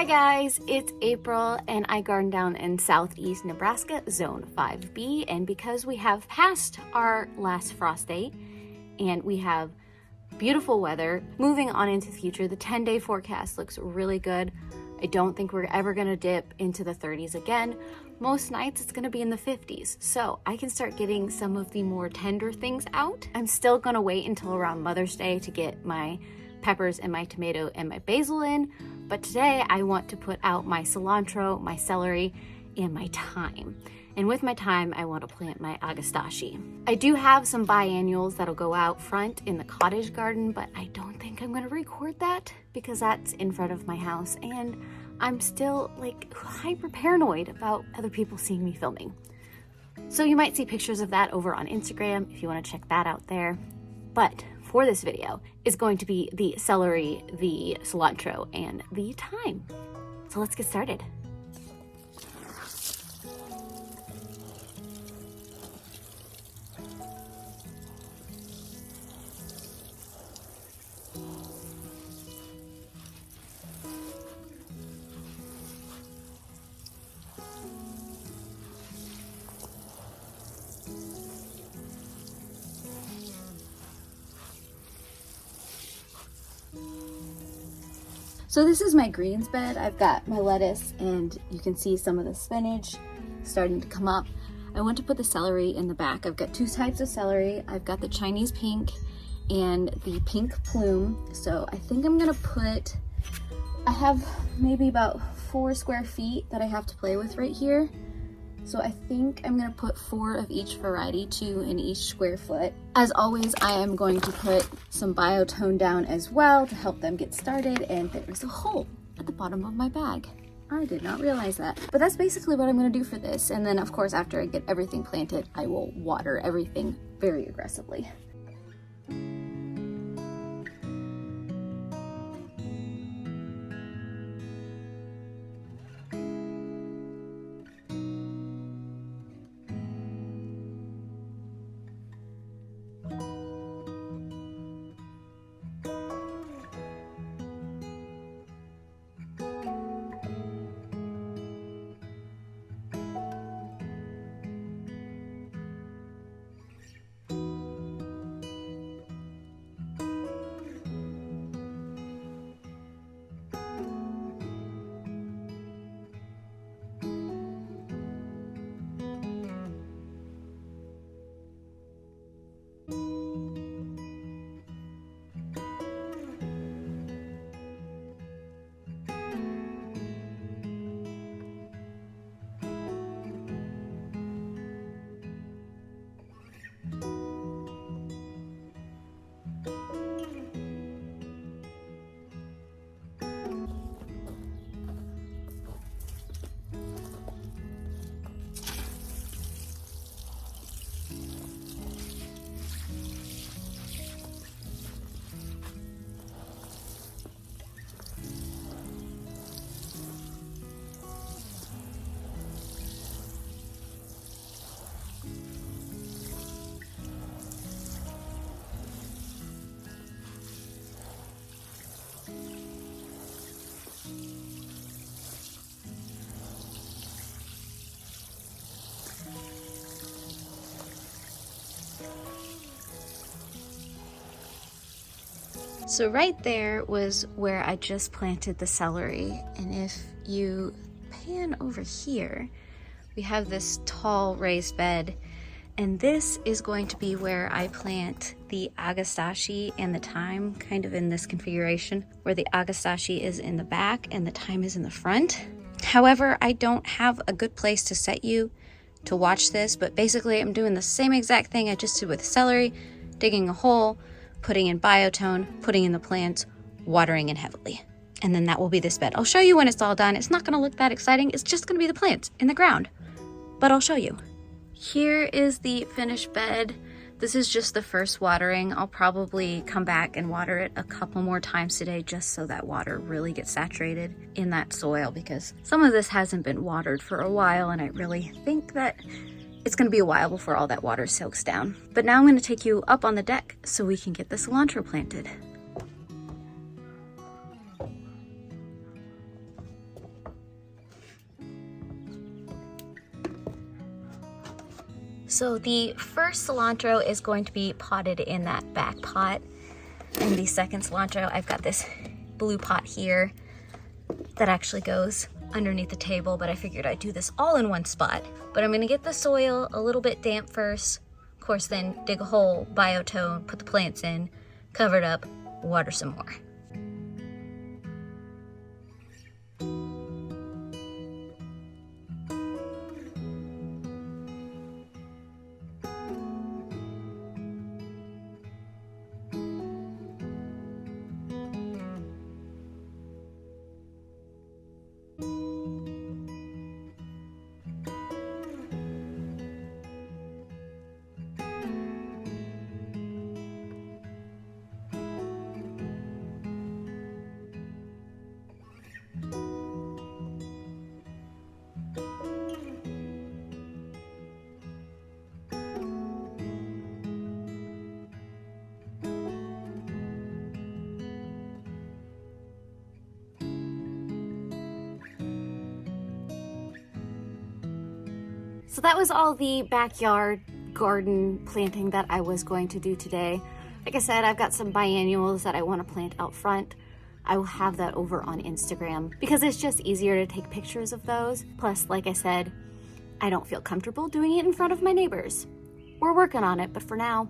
Hi guys, it's April and I garden down in southeast Nebraska, zone 5B, and because we have passed our last frost date and we have beautiful weather moving on into the future, the 10-day forecast looks really good. I don't think we're ever gonna dip into the 30s again. Most nights it's gonna be in the 50s, so I can start getting some of the more tender things out. I'm still gonna wait until around Mother's Day to get my peppers and my tomato and my basil in, but today I want to put out my cilantro, my celery, and my thyme. And with my thyme, I want to plant my agastache. I do have some biennials that'll go out front in the cottage garden, but I don't think I'm gonna record that because that's in front of my house and I'm still like hyper paranoid about other people seeing me filming. So you might see pictures of that over on Instagram if you want to check that out there. But for this video is going to be the celery, the cilantro, and the thyme. So let's get started. So this is my greens bed. I've got my lettuce and you can see some of the spinach starting to come up. I want to put the celery in the back. I've got two types of celery. I've got the Chinese pink and the pink plume. So I think I'm gonna put, I have maybe about 4 square feet that I have to play with right here. So I think I'm gonna put 4 of each variety, 2 in each square foot. As always, I am going to put some biotone down as well to help them get started, and there is a hole at the bottom of my bag. I did not realize that. But that's basically what I'm gonna do for this. And then of course, after I get everything planted, I will water everything very aggressively. So right there was where I just planted the celery, and if you pan over here, we have this tall raised bed, and this is going to be where I plant the agastache and the thyme, kind of in this configuration, where the agastache is in the back and the thyme is in the front. However, I don't have a good place to set you to watch this, but basically I'm doing the same exact thing I just did with celery, digging a hole, putting in biotone, putting in the plants, watering it heavily. And then that will be this bed. I'll show you when it's all done. It's not gonna look that exciting. It's just gonna be the plants in the ground, but I'll show you. Here is the finished bed. This is just the first watering. I'll probably come back and water it a couple more times today just so that water really gets saturated in that soil, because some of this hasn't been watered for a while and I really think that it's gonna be a while before all that water soaks down. But now I'm gonna take you up on the deck so we can get the cilantro planted. So the first cilantro is going to be potted in that back pot. And the second cilantro, I've got this blue pot here that actually goes underneath the table, but I figured I'd do this all in one spot. But I'm gonna get the soil a little bit damp first. Of course, then dig a hole, biotone, put the plants in, cover it up, water some more. So that was all the backyard garden planting that I was going to do today. Like I said, I've got some biennials that I want to plant out front. I will have that over on Instagram because it's just easier to take pictures of those. Plus, like I said, I don't feel comfortable doing it in front of my neighbors. We're working on it, but for now,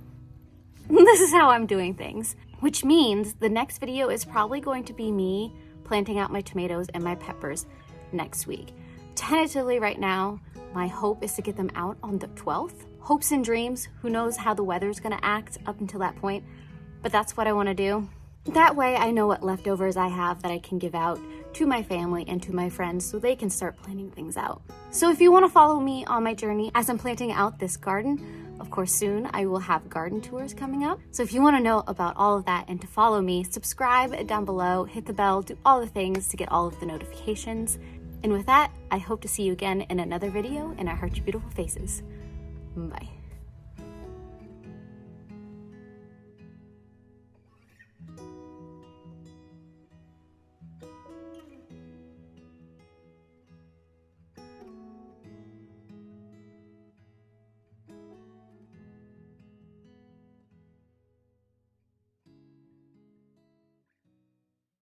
this is how I'm doing things. Which means the next video is probably going to be me planting out my tomatoes and my peppers next week. Tentatively right now, my hope is to get them out on the 12th. Hopes and dreams, who knows how the weather's gonna act up until that point, but that's what I wanna do. That way I know what leftovers I have that I can give out to my family and to my friends so they can start planting things out. So if you wanna follow me on my journey as I'm planting out this garden, of course soon I will have garden tours coming up. So if you wanna know about all of that and to follow me, subscribe down below, hit the bell, do all the things to get all of the notifications. And with that, I hope to see you again in another video, and I heart your beautiful faces. Bye.